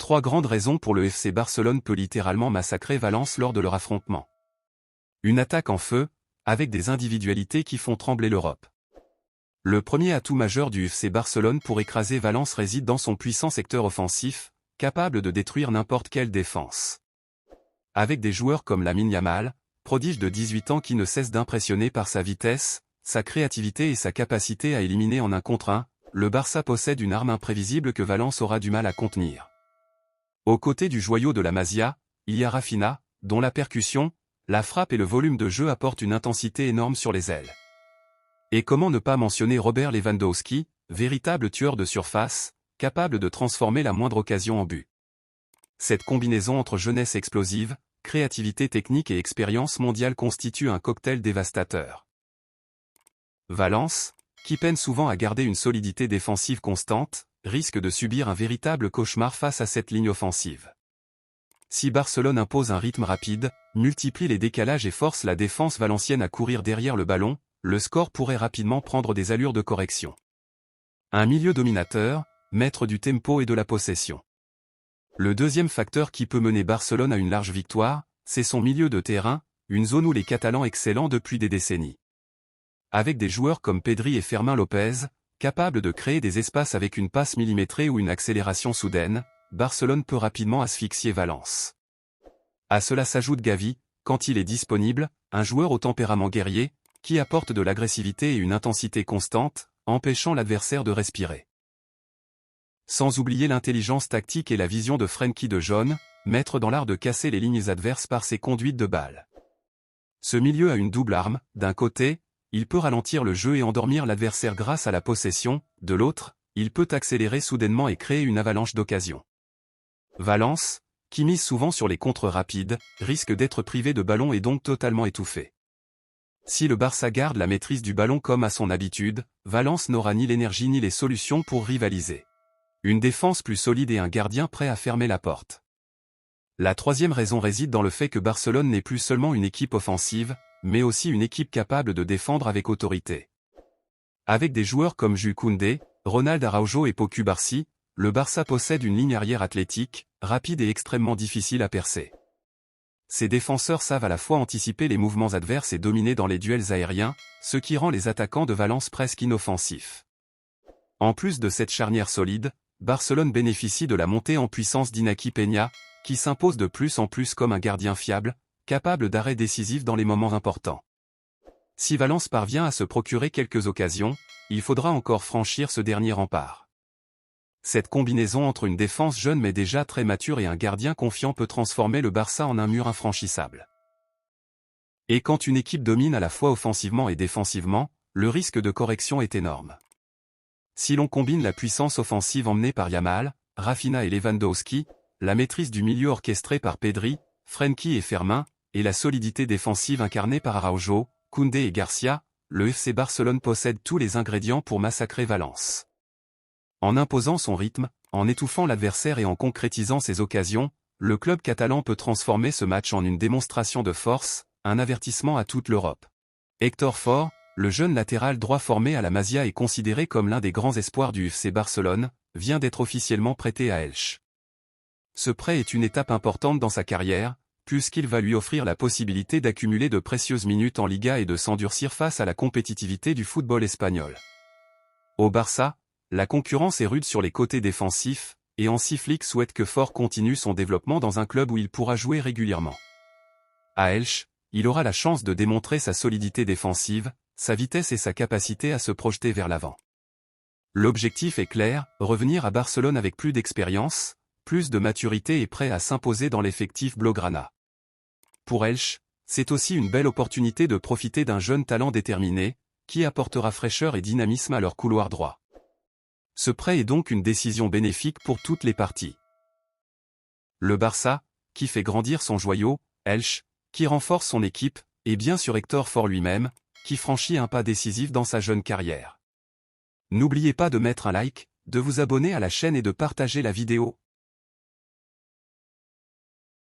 3 grandes raisons pour le FC Barcelone peut littéralement massacrer Valence lors de leur affrontement. Une attaque en feu, avec des individualités qui font trembler l'Europe. Le premier atout majeur du FC Barcelone pour écraser Valence réside dans son puissant secteur offensif, capable de détruire n'importe quelle défense. Avec des joueurs comme Lamine Yamal, prodige de 18 ans qui ne cesse d'impressionner par sa vitesse, sa créativité et sa capacité à éliminer en 1 contre 1, le Barça possède une arme imprévisible que Valence aura du mal à contenir. Aux côtés du joyau de la Masia, il y a Rafinha, dont la percussion, la frappe et le volume de jeu apportent une intensité énorme sur les ailes. Et comment ne pas mentionner Robert Lewandowski, véritable tueur de surface, capable de transformer la moindre occasion en but. Cette combinaison entre jeunesse explosive, créativité technique et expérience mondiale constitue un cocktail dévastateur. Valence, qui peine souvent à garder une solidité défensive constante, risque de subir un véritable cauchemar face à cette ligne offensive. Si Barcelone impose un rythme rapide, multiplie les décalages et force la défense valencienne à courir derrière le ballon, le score pourrait rapidement prendre des allures de correction. Un milieu dominateur, maître du tempo et de la possession. Le deuxième facteur qui peut mener Barcelone à une large victoire, c'est son milieu de terrain, une zone où les Catalans excellent depuis des décennies. Avec des joueurs comme Pedri et Fermín López, capables de créer des espaces avec une passe millimétrée ou une accélération soudaine, Barcelone peut rapidement asphyxier Valence. À cela s'ajoute Gavi, quand il est disponible, un joueur au tempérament guerrier, qui apporte de l'agressivité et une intensité constante, empêchant l'adversaire de respirer. Sans oublier l'intelligence tactique et la vision de Frenkie de Jong, maître dans l'art de casser les lignes adverses par ses conduites de balles. Ce milieu a une double arme, d'un côté, il peut ralentir le jeu et endormir l'adversaire grâce à la possession, de l'autre, il peut accélérer soudainement et créer une avalanche d'occasions. Valence, qui mise souvent sur les contres rapides, risque d'être privé de ballon et donc totalement étouffé. Si le Barça garde la maîtrise du ballon comme à son habitude, Valence n'aura ni l'énergie ni les solutions pour rivaliser. Une défense plus solide et un gardien prêt à fermer la porte. La troisième raison réside dans le fait que Barcelone n'est plus seulement une équipe offensive, mais aussi une équipe capable de défendre avec autorité. Avec des joueurs comme Jules Koundé, Ronald Araujo et Pau Cubarsí, le Barça possède une ligne arrière athlétique, rapide et extrêmement difficile à percer. Ces défenseurs savent à la fois anticiper les mouvements adverses et dominer dans les duels aériens, ce qui rend les attaquants de Valence presque inoffensifs. En plus de cette charnière solide, Barcelone bénéficie de la montée en puissance d'Iñaki Peña, qui s'impose de plus en plus comme un gardien fiable, capable d'arrêts décisifs dans les moments importants. Si Valence parvient à se procurer quelques occasions, il faudra encore franchir ce dernier rempart. Cette combinaison entre une défense jeune mais déjà très mature et un gardien confiant peut transformer le Barça en un mur infranchissable. Et quand une équipe domine à la fois offensivement et défensivement, le risque de correction est énorme. Si l'on combine la puissance offensive emmenée par Yamal, Rafinha et Lewandowski, la maîtrise du milieu orchestré par Pedri, Frenkie et Fermín, et la solidité défensive incarnée par Araujo, Koundé et Garcia, le FC Barcelone possède tous les ingrédients pour massacrer Valence. En imposant son rythme, en étouffant l'adversaire et en concrétisant ses occasions, le club catalan peut transformer ce match en une démonstration de force, un avertissement à toute l'Europe. Hector Ford, le jeune latéral droit formé à la Masia et considéré comme l'un des grands espoirs du FC Barcelone, vient d'être officiellement prêté à Elche. Ce prêt est une étape importante dans sa carrière, puisqu'il va lui offrir la possibilité d'accumuler de précieuses minutes en Liga et de s'endurcir face à la compétitivité du football espagnol. Au Barça, la concurrence est rude sur les côtés défensifs, et Hansi Flick souhaite que Ford continue son développement dans un club où il pourra jouer régulièrement. À Elche, il aura la chance de démontrer sa solidité défensive, sa vitesse et sa capacité à se projeter vers l'avant. L'objectif est clair, revenir à Barcelone avec plus d'expérience, plus de maturité et prêt à s'imposer dans l'effectif blaugrana. Pour Elche, c'est aussi une belle opportunité de profiter d'un jeune talent déterminé, qui apportera fraîcheur et dynamisme à leur couloir droit. Ce prêt est donc une décision bénéfique pour toutes les parties. Le Barça, qui fait grandir son joyau, Elche, qui renforce son équipe, et bien sûr Hector Ford lui-même, qui franchit un pas décisif dans sa jeune carrière. N'oubliez pas de mettre un like, de vous abonner à la chaîne et de partager la vidéo.